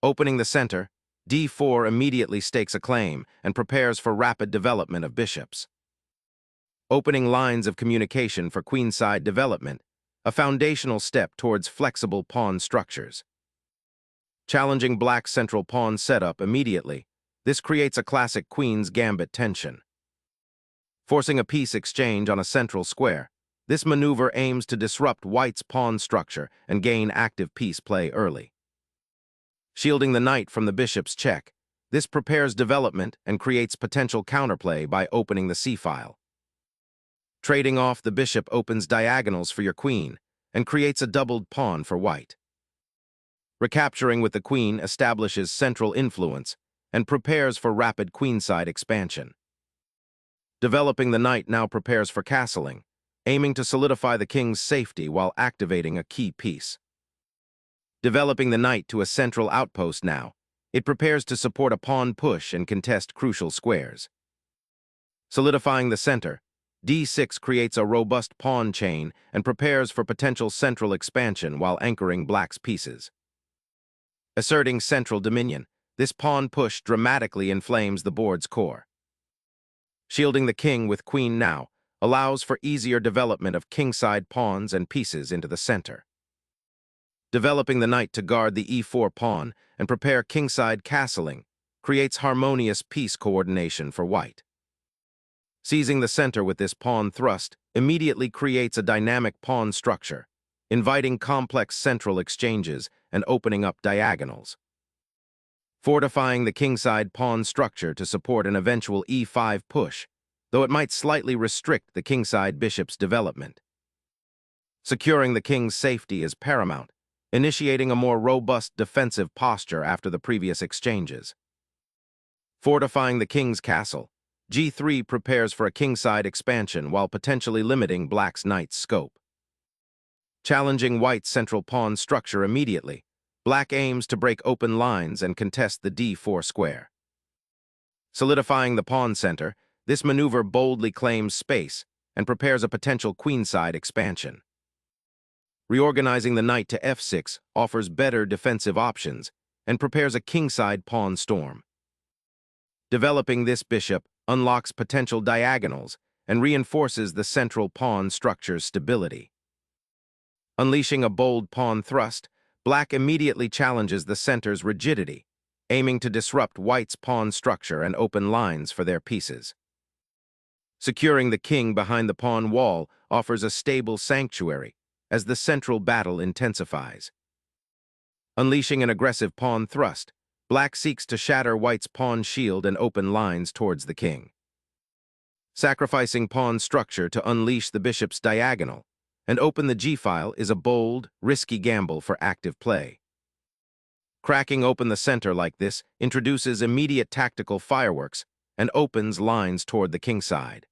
Opening the center, d4 immediately stakes a claim and prepares for rapid development of bishops. Opening lines of communication for queenside development, a foundational step towards flexible pawn structures. Challenging black's central pawn setup immediately, this creates a classic queen's gambit tension. Forcing a piece exchange on a central square, this maneuver aims to disrupt white's pawn structure and gain active piece play early. Shielding the knight from the bishop's check, this prepares development and creates potential counterplay by opening the c-file. Trading off the bishop opens diagonals for your queen and creates a doubled pawn for white. Recapturing with the queen establishes central influence and prepares for rapid queenside expansion. Developing the knight now prepares for castling, aiming to solidify the king's safety while activating a key piece. Developing the knight to a central outpost now, it prepares to support a pawn push and contest crucial squares. Solidifying the center, d6 creates a robust pawn chain and prepares for potential central expansion while anchoring black's pieces. Asserting central dominion, this pawn push dramatically inflames the board's core. Shielding the king with queen now allows for easier development of kingside pawns and pieces into the center. Developing the knight to guard the e4 pawn and prepare kingside castling creates harmonious piece coordination for white. Seizing the center with this pawn thrust immediately creates a dynamic pawn structure, inviting complex central exchanges and opening up diagonals. Fortifying the kingside pawn structure to support an eventual e5 push, though it might slightly restrict the kingside bishop's development. Securing the king's safety is paramount, initiating a more robust defensive posture after the previous exchanges. Fortifying the king's castle, g3 prepares for a kingside expansion while potentially limiting black's knight's scope. Challenging white's central pawn structure immediately, black aims to break open lines and contest the d4 square. Solidifying the pawn center, this maneuver boldly claims space and prepares a potential queenside expansion. Reorganizing the knight to f6 offers better defensive options and prepares a kingside pawn storm. Developing this bishop unlocks potential diagonals and reinforces the central pawn structure's stability. Unleashing a bold pawn thrust, black immediately challenges the center's rigidity, aiming to disrupt white's pawn structure and open lines for their pieces. Securing the king behind the pawn wall offers a stable sanctuary as the central battle intensifies. Unleashing an aggressive pawn thrust, black seeks to shatter white's pawn shield and open lines towards the king. Sacrificing pawn structure to unleash the bishop's diagonal and open the g-file is a bold, risky gamble for active play. Cracking open the center like this introduces immediate tactical fireworks and opens lines toward the kingside.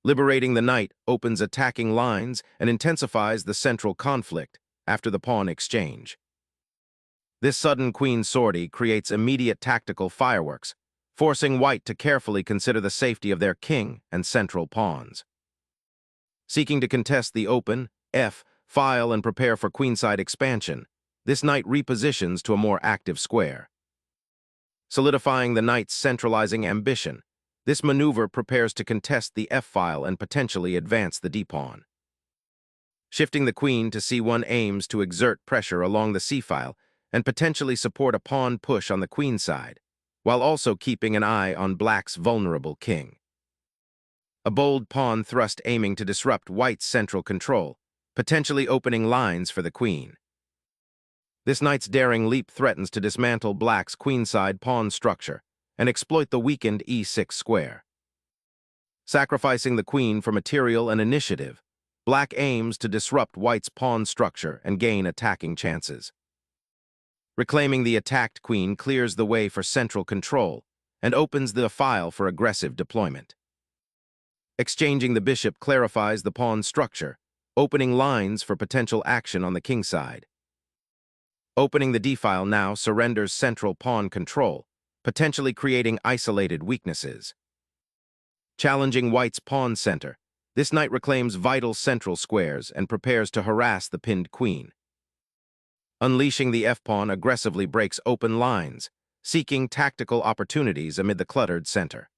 Liberating the knight opens attacking lines and intensifies the central conflict after the pawn exchange. This sudden queen sortie creates immediate tactical fireworks, forcing white to carefully consider the safety of their king and central pawns. Seeking to contest the open, f-file and prepare for queenside expansion, this knight repositions to a more active square. Solidifying the knight's centralizing ambition, this maneuver prepares to contest the f-file and potentially advance the d-pawn. Shifting the queen to c1 aims to exert pressure along the c-file and potentially support a pawn push on the queen side, while also keeping an eye on black's vulnerable king. A bold pawn thrust aiming to disrupt white's central control, potentially opening lines for the queen. This knight's daring leap threatens to dismantle black's queenside pawn structure and exploit the weakened e6 square. Sacrificing the queen for material and initiative, black aims to disrupt white's pawn structure and gain attacking chances. Reclaiming the attacked queen clears the way for central control and opens the file for aggressive deployment. Exchanging the bishop clarifies the pawn structure, opening lines for potential action on the king side. Opening the d-file now surrenders central pawn control, potentially creating isolated weaknesses. Challenging white's pawn center, this knight reclaims vital central squares and prepares to harass the pinned queen. Unleashing the f-pawn aggressively breaks open lines, seeking tactical opportunities amid the cluttered center.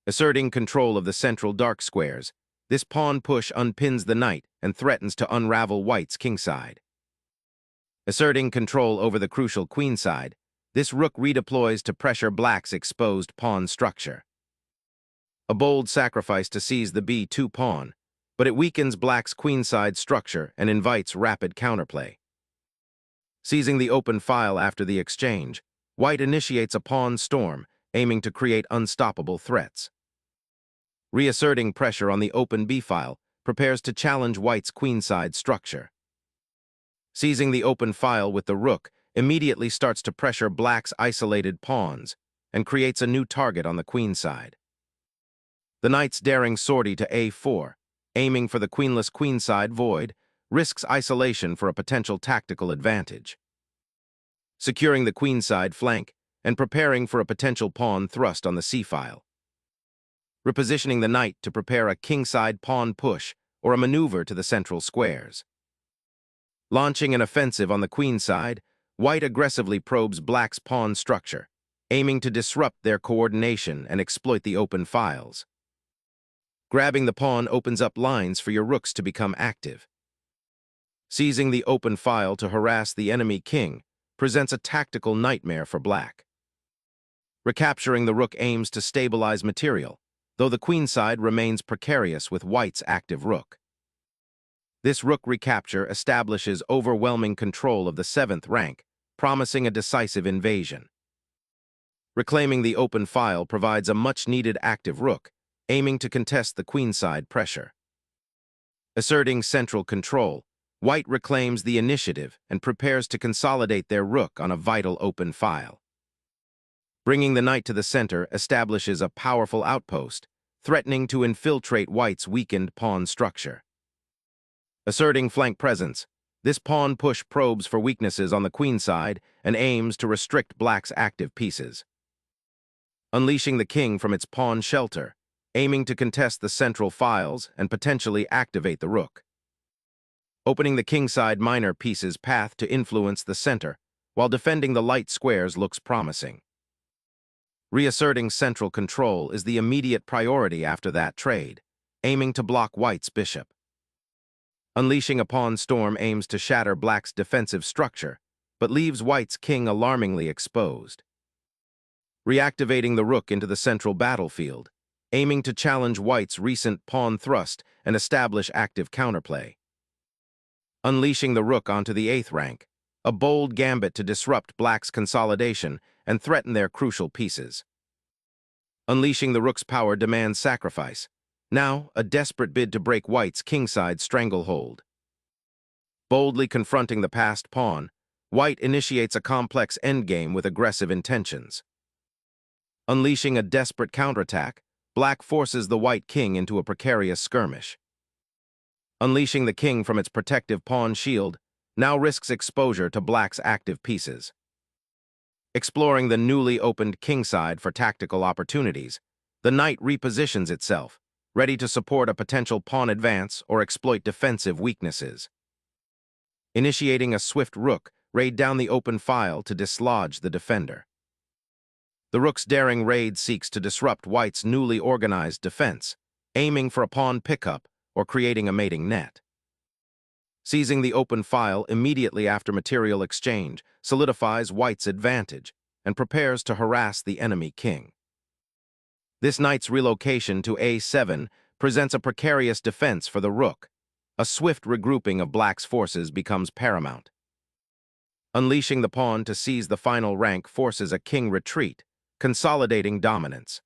Asserting control of the central dark squares, this pawn push unpins the knight and threatens to unravel white's kingside. Asserting control over the crucial queenside, this rook redeploys to pressure black's exposed pawn structure. A bold sacrifice to seize the b2 pawn, but it weakens black's queenside structure and invites rapid counterplay. Seizing the open file after the exchange, white initiates a pawn storm, aiming to create unstoppable threats. Reasserting pressure on the open b-file, prepares to challenge white's queenside structure. Seizing the open file with the rook immediately starts to pressure black's isolated pawns and creates a new target on the queenside. The knight's daring sortie to a4, aiming for the queenless queenside void, risks isolation for a potential tactical advantage. Securing the queenside flank and preparing for a potential pawn thrust on the c-file. Repositioning the knight to prepare a kingside pawn push or a maneuver to the central squares. Launching an offensive on the queenside, white aggressively probes black's pawn structure, aiming to disrupt their coordination and exploit the open files. Grabbing the pawn opens up lines for your rooks to become active. Seizing the open file to harass the enemy king presents a tactical nightmare for black. Recapturing the rook aims to stabilize material, though the queenside remains precarious with white's active rook. This rook recapture establishes overwhelming control of the 7th rank, promising a decisive invasion. Reclaiming the open file provides a much-needed active rook, aiming to contest the queenside pressure. Asserting central control, white reclaims the initiative and prepares to consolidate their rook on a vital open file. Bringing the knight to the center establishes a powerful outpost, threatening to infiltrate white's weakened pawn structure. Asserting flank presence, this pawn push probes for weaknesses on the queenside and aims to restrict black's active pieces. Unleashing the king from its pawn shelter, aiming to contest the central files and potentially activate the rook. Opening the kingside minor piece's path to influence the center, while defending the light squares looks promising. Reasserting central control is the immediate priority after that trade, aiming to block white's bishop. Unleashing a pawn storm aims to shatter black's defensive structure, but leaves white's king alarmingly exposed. Reactivating the rook into the central battlefield, aiming to challenge white's recent pawn thrust and establish active counterplay. Unleashing the rook onto the 8th rank, a bold gambit to disrupt black's consolidation and threaten their crucial pieces. Unleashing the rook's power demands sacrifice, now a desperate bid to break white's kingside stranglehold. Boldly confronting the passed pawn, white initiates a complex endgame with aggressive intentions. Unleashing a desperate counterattack, black forces the white king into a precarious skirmish. Unleashing the king from its protective pawn shield now risks exposure to black's active pieces. Exploring the newly opened kingside for tactical opportunities, the knight repositions itself, ready to support a potential pawn advance or exploit defensive weaknesses. Initiating a swift rook, raid down the open file to dislodge the defender. The rook's daring raid seeks to disrupt white's newly organized defense, aiming for a pawn pickup or creating a mating net. Seizing the open file immediately after material exchange solidifies white's advantage and prepares to harass the enemy king. This knight's relocation to a7 presents a precarious defense for the rook. A swift regrouping of black's forces becomes paramount. Unleashing the pawn to seize the final rank forces a king retreat, consolidating dominance.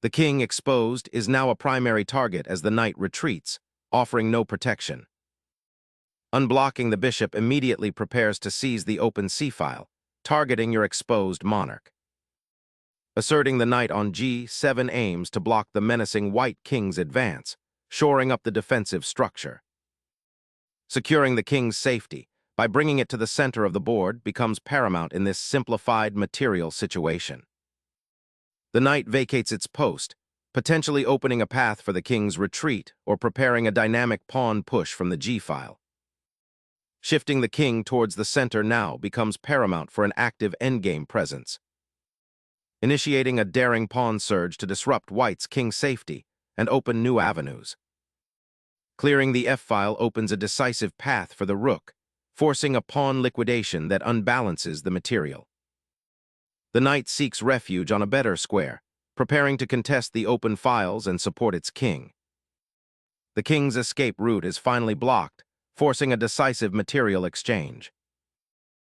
The king exposed is now a primary target as the knight retreats, offering no protection. Unblocking the bishop immediately prepares to seize the open c-file, targeting your exposed monarch. Asserting the knight on g7 aims to block the menacing white king's advance, shoring up the defensive structure. Securing the king's safety by bringing it to the center of the board becomes paramount in this simplified material situation. The knight vacates its post, potentially opening a path for the king's retreat or preparing a dynamic pawn push from the g-file. Shifting the king towards the center now becomes paramount for an active endgame presence. Initiating a daring pawn surge to disrupt white's king safety and open new avenues. Clearing the f-file opens a decisive path for the rook, forcing a pawn liquidation that unbalances the material. The knight seeks refuge on a better square, preparing to contest the open files and support its king. The king's escape route is finally blocked, forcing a decisive material exchange.